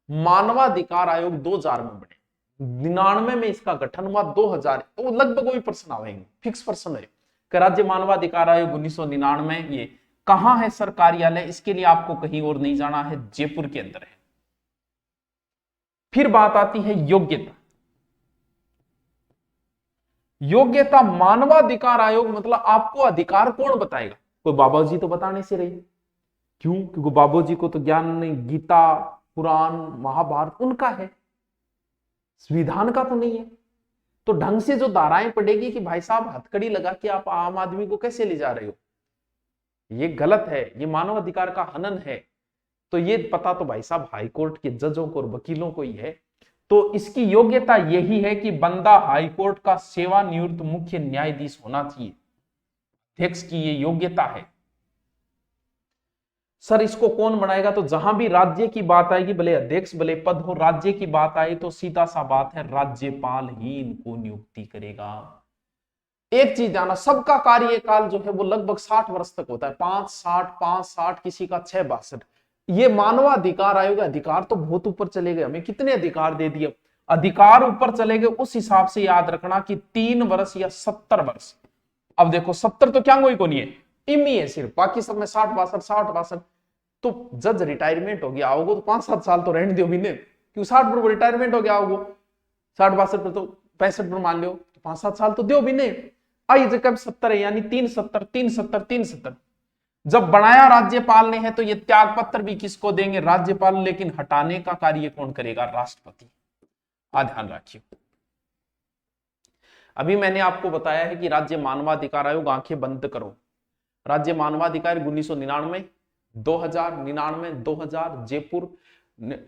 मानवाधिकार आयोग 2000 में बने, 99 में इसका गठन हुआ, 2000 तो लगभग वही प्रश्न आएंगे, फिक्स प्रश्न है कि राज्य मानवाधिकार आयोग 1999। ये कहां है सर कार्यालय? इसके लिए आपको कहीं और नहीं जाना है, जयपुर के अंदर है। फिर बात आती है योग्यता। योग्यता मानवाधिकार आयोग मतलब आपको अधिकार कौन बताएगा? कोई बाबा जी तो बताने से रही। क्यों? क्योंकि बाबू जी को तो ज्ञान नहीं, गीता पुराण महाभारत उनका है, संविधान का तो नहीं है। तो ढंग से जो धाराएं पड़ेगी कि भाई साहब हथकड़ी लगा के आप आम आदमी को कैसे ले जा रहे हो, ये गलत है, ये मानव अधिकार का हनन है। तो ये पता तो भाई साहब हाई कोर्ट के जजों को और वकीलों को ही है। तो इसकी योग्यता यही है कि बंदा हाई कोर्ट का सेवानिवृत्त मुख्य न्यायाधीश होना चाहिए। अध्यक्ष की ये योग्यता है। सर इसको कौन बनाएगा? तो जहां भी राज्य की बात आएगी, भले अध्यक्ष भले पद हो, राज्य की बात आई तो सीधा सा बात है, राज्यपाल ही इनको नियुक्ति करेगा। एक चीज जाना, सबका कार्यकाल जो है वो लगभग 60 वर्ष तक होता है, 5-60, किसी का 6-62। ये मानवाधिकार आयोग, अधिकार तो बहुत ऊपर चले गए, हमें कितने अधिकार दे दिए, अधिकार ऊपर चले गए। उस हिसाब से याद रखना कि 3 वर्ष या 70 वर्ष। अब देखो 70 तो क्या कोई को नहीं है, इमी है सिर्फ, बाकी सब में 60-62। तो जज रिटायरमेंट हो गया होगा तो 5-7 साल तो रहने दो महीने, क्यों 60 पर रिटायरमेंट हो गया होगा, 60-62 पर तो 65 पर मान लो, तो 5-7 साल तो दो भी नहीं। आई जगह 70 है, यानी 370। जब बनाया राज्यपाल ने है तो ये त्याग पत्र भी किसको देंगे? राज्यपाल। लेकिन हटाने का कार्य कौन करेगा? राष्ट्रपति। ध्यान रखिए। अभी मैंने आपको बताया है कि राज्य मानवाधिकार आयोग, आंखें बंद करो, राज्य मानवाधिकार 1999, 2000, 99, 2000 जयपुर,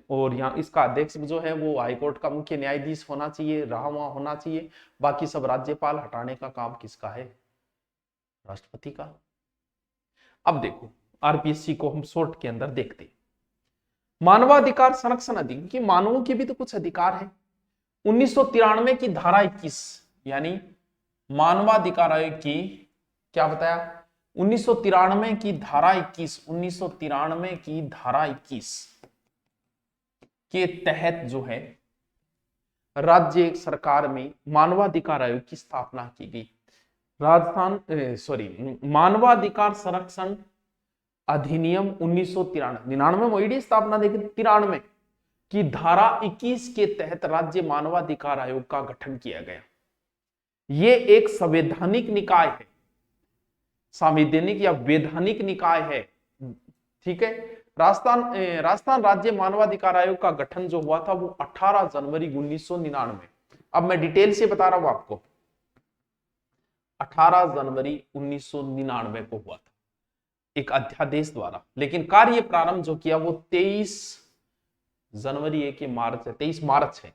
और यहाँ इसका अध्यक्ष जो है वो हाईकोर्ट का मुख्य न्यायाधीश होना चाहिए, रहा वहां होना चाहिए। बाकी सब राज्यपाल हटाने का काम किसका है? राष्ट्रपति का। अब देखो आरपीएससी को हम शॉर्ट के अंदर देखते हैं। मानवाधिकार संरक्षण अधिनियम की मानवों के भी तो कुछ अधिकार है। 1993 की धारा 21 यानी मानवाधिकार आयोग की क्या बताया? 1993 की धारा 21, 1993 की धारा 21 के तहत जो है राज्य सरकार में मानवाधिकार आयोग की स्थापना की गई। मानवाधिकार संरक्षण अधिनियम 1993 मोइडी स्थापना देखिए 93 की धारा 21 के तहत राज्य मानवाधिकार आयोग का गठन किया गया। ये एक संवैधानिक निकाय है, संवैधानिक या वैधानिक निकाय है, ठीक है। राजस्थान राज्य मानवाधिकार आयोग का गठन जो हुआ था वो 18 जनवरी 1999। अब मैं डिटेल से बता रहा हूं आपको, 18 जनवरी 1999 को हुआ था एक अध्यादेश द्वारा, लेकिन कार्य प्रारंभ जो किया वो 23 जनवरी है कि मार्च है, 23 मार्च है,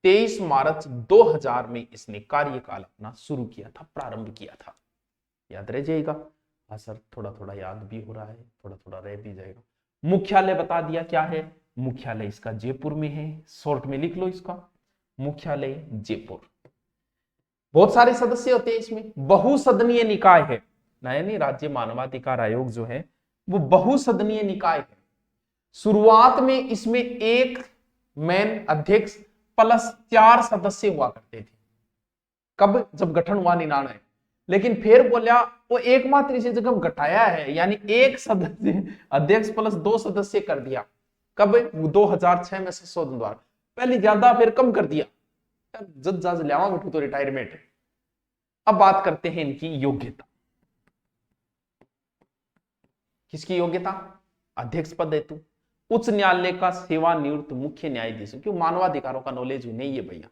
23 मार्च 2000 में इसने कार्यकाल अपना शुरू किया था, प्रारंभ किया था। याद रह जाएगा। हाँ सर, थोड़ा थोड़ा याद भी हो रहा है, थोड़ा थोड़ा रह भी जाएगा। मुख्यालय बता दिया क्या है, मुख्यालय इसका जयपुर में है, शॉर्ट में लिख लो इसका, मुख्यालय जयपुर। बहुत सारे सदस्य होते हैं इसमें, बहुसदनीय निकाय है, यानी राज्य मानवाधिकार आयोग जो है वो बहुसदनीय निकाय है। शुरुआत में इसमें एक मेन अध्यक्ष प्लस 4 सदस्य हुआ करते थे। कब? जब गठन हुआ 99। लेकिन फिर बोला वो एकमात्र इसे जगह घटाया है, यानी एक सदस्य अध्यक्ष प्लस 2 सदस्य कर दिया। कब? 2006 में संशोधन द्वारा। पहले ज्यादा फिर कम कर दिया, जज जज लियावा बैठू तो रिटायरमेंट। अब बात करते हैं इनकी योग्यता। किसकी योग्यता? अध्यक्ष पद हेतु उच्च न्यायालय का सेवानिवृत्त मुख्य न्यायाधीश, क्यों मानवाधिकारों का नॉलेज नहीं है भैया।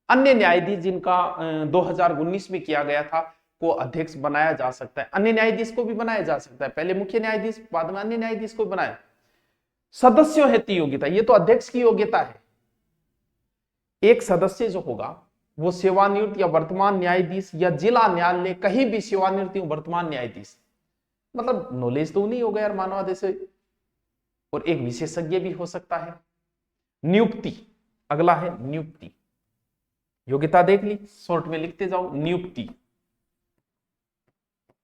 अन्य न्यायाधीश जिनका 2019 में किया गया था को अध्यक्ष बनाया जा सकता है, अन्य न्यायाधीश को भी बनाया जा सकता है, पहले मुख्य न्यायाधीश बाद में अन्य न्यायाधीश को बनाया। सदस्यों हेतु योग्यता, ये तो अध्यक्ष की योग्यता है। एक सदस्य जो होगा वो सेवानिवृत्त या वर्तमान न्यायाधीश या जिला न्यायालय कहीं भी सेवानिवृत्त वर्तमान न्यायाधीश, मतलब नॉलेज तो नहीं होगा यार मानवाधिकार से, और एक विशेषज्ञ भी हो सकता है। नियुक्ति अगला है, नियुक्ति। योग्यता देख ली, शॉर्ट में लिखते जाओ नियुक्ति,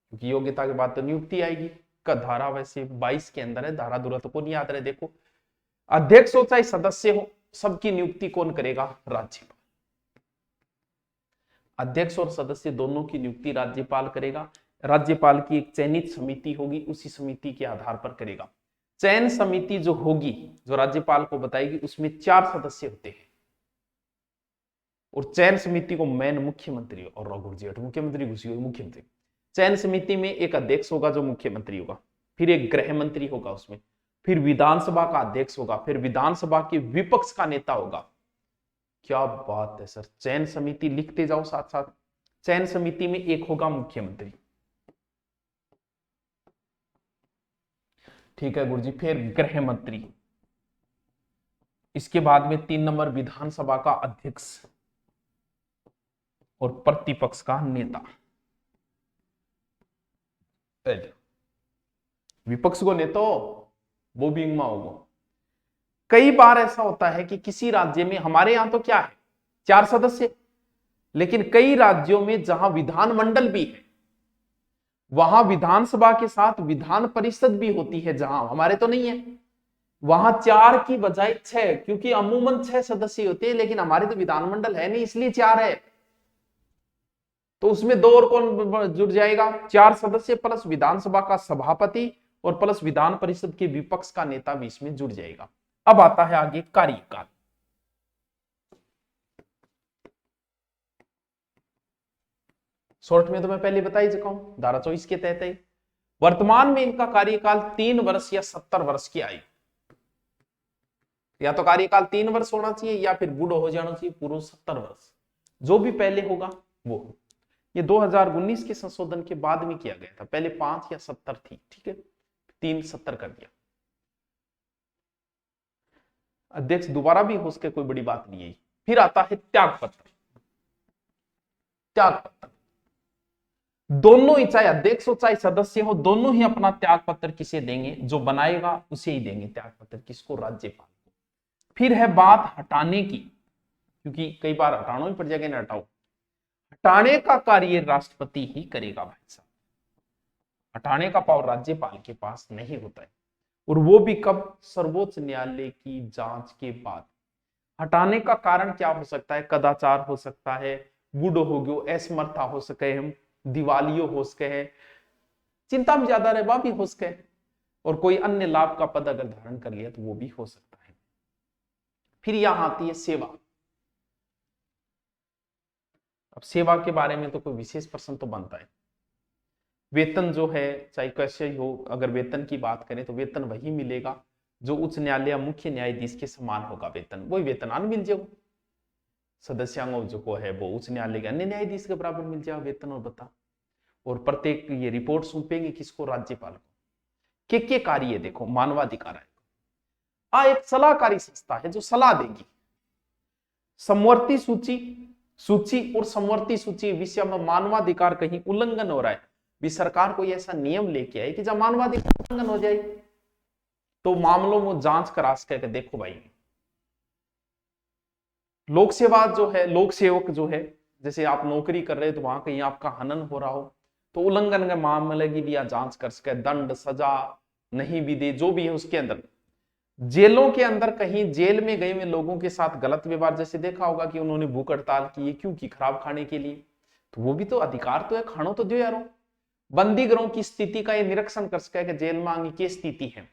क्योंकि योग्यता के बाद तो नियुक्ति आएगी। का धारा वैसे 22 के अंदर है, धारा दूरा तो को नहीं याद रहे। देखो अध्यक्ष हो चाहे सदस्य हो, सबकी नियुक्ति कौन करेगा? राज्यपाल। अध्यक्ष और सदस्य दोनों की नियुक्ति राज्यपाल करेगा। राज्यपाल की एक चयनित समिति होगी, उसी समिति के आधार पर करेगा। चयन समिति जो होगी, जो राज्यपाल को बताएगी, उसमें 4 सदस्य होते हैं, और चयन समिति को मेन मुख्यमंत्री और रघुवर जी मुख्यमंत्री घुसी हुई मुख्यमंत्री। चयन समिति में एक अध्यक्ष होगा जो मुख्यमंत्री होगा, फिर एक गृह मंत्री होगा उसमें, फिर विधानसभा का अध्यक्ष होगा, फिर विधानसभा के विपक्ष का नेता होगा। क्या बात है सर, चयन समिति लिखते जाओ साथ साथ। चयन समिति में एक होगा मुख्यमंत्री, ठीक है गुरुजी, फिर गृह मंत्री, इसके बाद में 3 नंबर विधानसभा का अध्यक्ष और प्रतिपक्ष का नेता। विपक्ष को नेता वो भी होगा। कई बार ऐसा होता है कि किसी राज्य में, हमारे यहां तो क्या है 4 सदस्य, लेकिन कई राज्यों में जहां विधानमंडल भी है वहां विधानसभा के साथ विधान परिषद भी होती है, जहां हमारे तो नहीं है, वहां 4 की बजाय 6, क्योंकि अमूमन 6 सदस्य होते हैं, लेकिन हमारे तो विधानमंडल है नहीं इसलिए 4 है। तो उसमें 2 और कौन जुड़ जाएगा? 4 सदस्य प्लस विधानसभा का सभापति और प्लस विधान परिषद के विपक्ष का नेता भी इसमें जुड़ जाएगा। अब आता है आगे कार्यकाल। शॉर्ट में तो मैं पहले बता ही चुका हूं, धारा 24 के तहत है। वर्तमान में इनका कार्यकाल 3 वर्ष या 70 वर्ष की आयु, या तो कार्यकाल 3 वर्ष होना चाहिए या फिर बूढ़ो हो जाना चाहिए पूर्व 70 वर्ष, जो भी पहले होगा वो। ये 2019 के संशोधन के बाद में किया गया था, पहले 5 या 70 थी, ठीक है, 3 70 कर दिया। अध्यक्ष दोबारा भी हो सके, कोई बड़ी बात नहीं है। फिर आता है त्याग पत्र। त्याग पत्र दोनों ही, चाहे अध्यक्ष हो चाहे सदस्य हो, दोनों ही अपना त्याग पत्र किसे देंगे? जो बनाएगा उसे ही देंगे त्याग पत्र। किसको? राज्यपाल को। फिर है बात हटाने की, क्योंकि कई बार हटाना ही पड़ जाएगा, ना हटाओ। हटाने का कार्य राष्ट्रपति ही करेगा भाई साहब। हटाने का पावर राज्यपाल के पास नहीं होता है, और वो भी कब? सर्वोच्च न्यायालय की जांच के बाद। हटाने का कारण क्या हो सकता है? कदाचार हो सकता है, बूढ़ो हो गयो, असमर्था हो सके, हम दिवालियो हो सके है, चिंता में ज्यादा रहे भी हो सके, और कोई अन्य लाभ का पद अगर धारण कर लिया तो वो भी हो सकता है। फिर यहां आती है सेवा। अब सेवा के बारे में तो कोई विशेष प्रश्न तो बनता है। वेतन जो है चाहे कैसे ही हो, अगर वेतन की बात करें तो वेतन वही मिलेगा जो उच्च न्यायालय या मुख्य न्यायाधीश के समान होगा वेतन, वही वेतन मिल जाओ। सदस्यांगों जो को है वो उच्च न्यायालय के अन्य न्यायाधीश के बराबर मिल जाएगा वेतन और बता। और प्रत्येक ये रिपोर्ट सौंपेंगे किसको? राज्यपाल को। के कार्य देखो, मानवाधिकार आयोग एक सलाहकारी संस्था है जो सलाह देगी। समवर्ती सूची और समवर्ती सूची विषय में मानवाधिकार कहीं उल्लंघन हो रहा है, भी सरकार कोई ऐसा नियम लेके आए कि जब मानवाधिकार उल्लंघन हो जाए तो मामलों में जांच करा सके। देखो भाई, लोक सेवा जो है, लोक सेवक जो है, जैसे आप नौकरी कर रहे हो तो वहां कहीं आपका हनन हो रहा हो तो उल्लंघन के मामले की भी जांच कर सके, दंड सजा नहीं भी दे, जो भी है उसके अंदर। जेलों के अंदर कहीं जेल में गए हुए लोगों के साथ गलत व्यवहार, जैसे देखा होगा कि उन्होंने भूख हड़ताल की, क्यों की? खराब खाने के लिए, तो वो भी तो अधिकार तो है, खानो तो दो यारो। बंदी गृहों की स्थिति का ये निरीक्षण कर सके कि जेल में आगे की स्थिति है,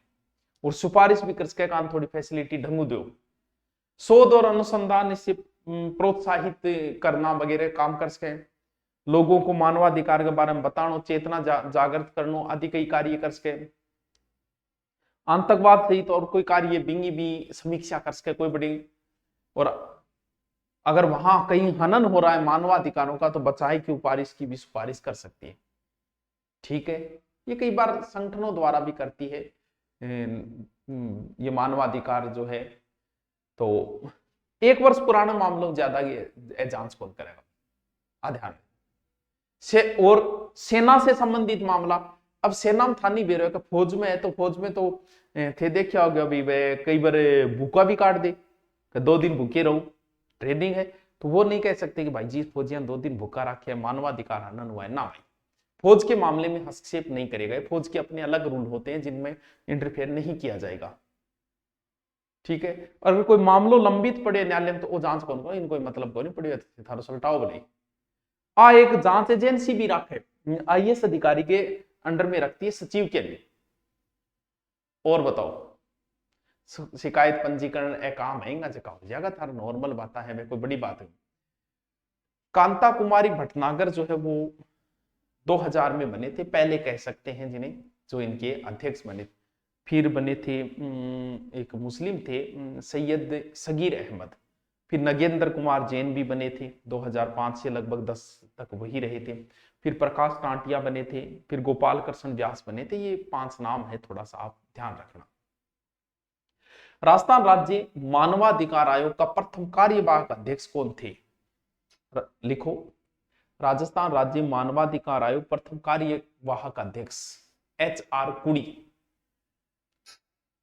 और सिफारिश भी कर सके काम थोड़ी फैसिलिटी ढंगू दो। शोध और अनुसंधान इससे प्रोत्साहित करना वगैरह काम कर सके, लोगों को मानवाधिकार के बारे में बताना, चेतना जागृत करना आदि कई कार्य कर सके। आतंकवाद सहित और कोई कार्य बिंगी भी समीक्षा कर सके कोई बड़ी, और अगर वहां कहीं हनन हो रहा है मानवाधिकारों का तो बचाई की सिफारिश की भी सिफारिश कर सकती है। ठीक है, ये कई बार संगठनों द्वारा भी करती है ये मानवाधिकार जो है। तो 1 वर्ष पुराने मामलों ज्यादा ये जांच कौन करेगा? ध्यान से। और सेना से संबंधित मामला, अब सेना में था नहीं बेरो का, फौज में है तो फौज में तो थे देखा हो गया अभी वे कई बार भूखा भी काट दे, 2 दिन भूखे रहो, ट्रेनिंग है, तो वो नहीं कह सकते कि भाई जी फौजियां 2 दिन भूखा रखे, मानवाधिकार हनन हुआ है ना भाई। फौज के मामले में हस्तक्षेप नहीं करेगा, फौज के अपने अलग रूल होते हैं जिनमें इंटरफेयर नहीं किया जाएगा। ठीक है, और अगर कोई मामलो लंबित पड़े न्यायालय में तो वो जांच कौन को, इनको मतलब को नहीं पड़े थारो सलटाओ बोले। एक जांच एजेंसी भी रखे, आईएएस अधिकारी के अंडर में रखती है सचिव के लिए। और बताओ शिकायत पंजीकरण काम है जगह हो जाएगा थारा, नॉर्मल बात है, कोई बड़ी बात है। कांता कुमारी भटनागर जो है वो 2000 में बने थे, पहले कह सकते हैं जिन्हें, जो इनके अध्यक्ष बने। फिर बने थे एक मुस्लिम थे सैयद सगीर अहमद। फिर नगेंद्र कुमार जैन भी बने थे, 2005 से लगभग 10 तक वही रहे थे। फिर प्रकाश टांटिया बने थे, फिर गोपाल कृष्ण व्यास बने थे। ये 5 नाम है, थोड़ा सा आप ध्यान रखना। राजस्थान राज्य मानवाधिकार आयोग का प्रथम कार्यवाहक अध्यक्ष कौन थे? लिखो, राजस्थान राज्य मानवाधिकार आयोग प्रथम कार्यवाहक अध्यक्ष HR कुड़ी।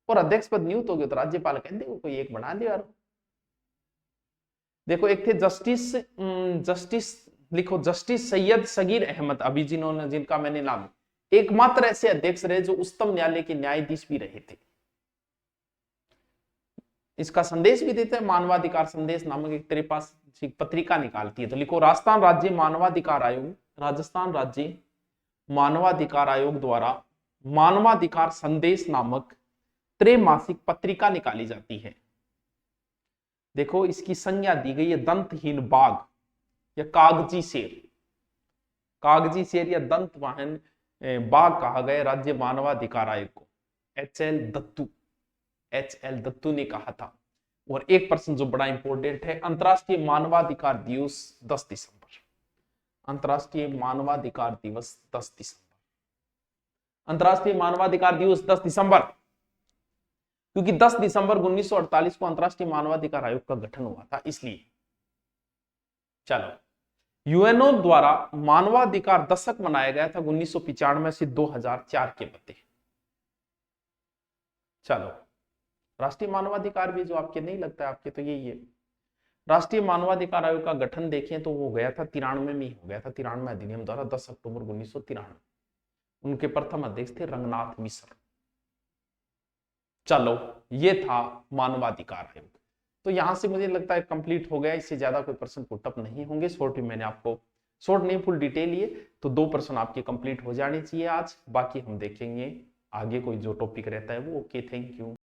और अध्यक्ष पद नियुक्त हो गया तो राज्यपाल कहते कोई एक बना दिया यार। देखो, एक थे जस्टिस लिखो, जस्टिस सैयद सगीर अहमद, अभी जिनका मैंने नाम, एकमात्र ऐसे अध्यक्ष रहे जो उच्चतम न्यायालय के न्यायाधीश भी रहे थे। इसका संदेश भी देते हैं, मानवाधिकार संदेश नामक एक तेरे पास पत्रिका निकालती है। तो लिखो, राजस्थान राज्य मानवाधिकार आयोग, राजस्थान राज्य मानवाधिकार आयोग द्वारा मानवाधिकार संदेश नामक त्रैमासिक पत्रिका निकाली जाती है। देखो, इसकी संज्ञा दी गई है दंतहीन बाघ या कागजी शेर। कागजी शेर या दंत वाहन बाघ कहा गया राज्य मानवाधिकार आयोग को। HL दत्तू ने कहा था। और एक प्रश्न जो बड़ा इंपॉर्टेंट है, अंतरराष्ट्रीय मानवाधिकार दिवस 10 दिसंबर। अंतरराष्ट्रीय मानवाधिकार दिवस 10 दिसंबर। अंतरराष्ट्रीय मानवाधिकार दिवस 10 दिसंबर। क्योंकि 10 दिसंबर 1948 को अंतरराष्ट्रीय मानवाधिकार आयोग का गठन हुआ था, इसलिए। चलो, यूएनओ द्वारा मानवाधिकार दशक मनाया गया था 1995 से 2004 के मध्य। चलो, राष्ट्रीय मानवाधिकार भी जो आपके नहीं लगता है, आपके तो यही है। राष्ट्रीय मानवाधिकार आयोग का गठन देखें तो वो गया था 93 में ही हो गया था, 93 अधिनियम द्वारा 10 अक्टूबर 1993। उनके प्रथम अध्यक्ष थे रंगनाथ मिश्र। चलो, ये था मानवाधिकार आयोग। तो यहां से मुझे लगता है कंप्लीट हो गया, इससे ज्यादा कोई प्रश्न पुटअप नहीं होंगे। शॉर्ट में मैंने आपको, शॉर्ट नहीं फुल डिटेल लिए, तो 2 प्रश्न आपके कंप्लीट हो जाने चाहिए आज। बाकी हम देखेंगे आगे कोई जो टॉपिक रहता है वो। Okay, thank you.